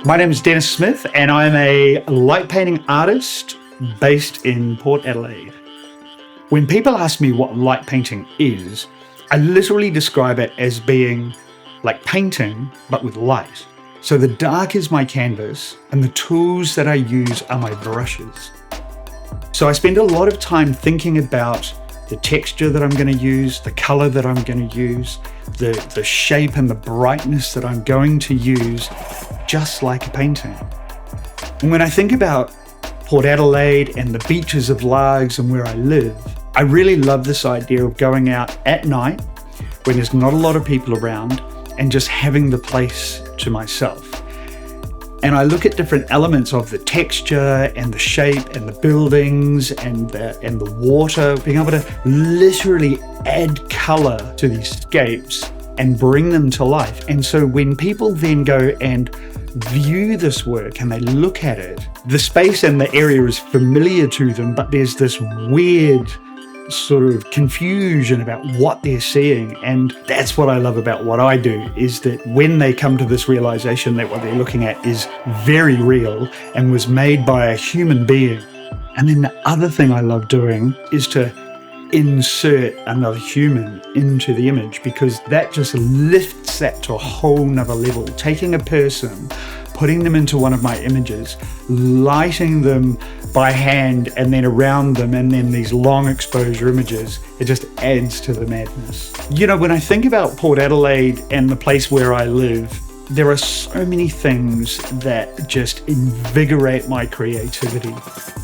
My name is Denis Smith and I'm a light painting artist based in Port Adelaide. When people ask me what light painting is, I literally describe it as being like painting, but with light. So the dark is my canvas and the tools that I use are my brushes. So I spend a lot of time thinking about the texture that I'm going to use, the color that I'm going to use, the shape and the brightness that I'm going to use, just like a painting. And when I think about Port Adelaide and the beaches of Largs and where I live, I really love this idea of going out at night when there's not a lot of people around and just having the place to myself. And I look at different elements of the texture and the shape and the buildings and the water, being able to literally add color to these scapes and bring them to life. And so when people then go and view this work and they look at it, the space and the area is familiar to them, but there's this weird sort of confusion about what they're seeing. And that's what I love about what I do, is that when they come to this realization that what they're looking at is very real and was made by a human being. And then the other thing I love doing is to insert another human into the image, because that just lifts that to a whole nother level. Taking a person, putting them into one of my images, lighting them by hand and then around them, and then these long exposure images, it just adds to the madness. You know, when I think about Port Adelaide and the place where I live, there are so many things that just invigorate my creativity.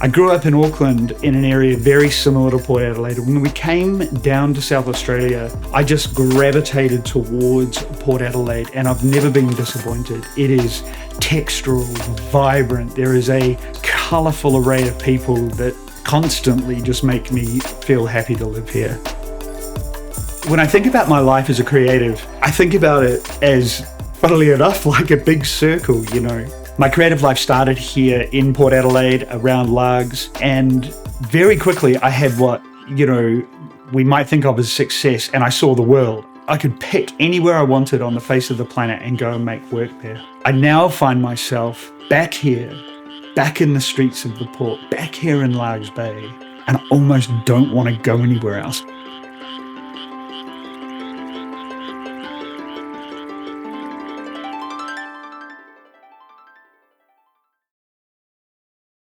I grew up in Auckland in an area very similar to Port Adelaide. When we came down to South Australia, I just gravitated towards Port Adelaide and I've never been disappointed. It is textural, vibrant. There is a colourful array of people that constantly just make me feel happy to live here. When I think about my life as a creative, I think about it as, funnily enough, like a big circle, you know. My creative life started here in Port Adelaide around Largs, and very quickly I had what, you know, we might think of as success, and I saw the world. I could pick anywhere I wanted on the face of the planet and go and make work there. I now find myself back here, back in the streets of the port, back here in Largs Bay, and I almost don't want to go anywhere else.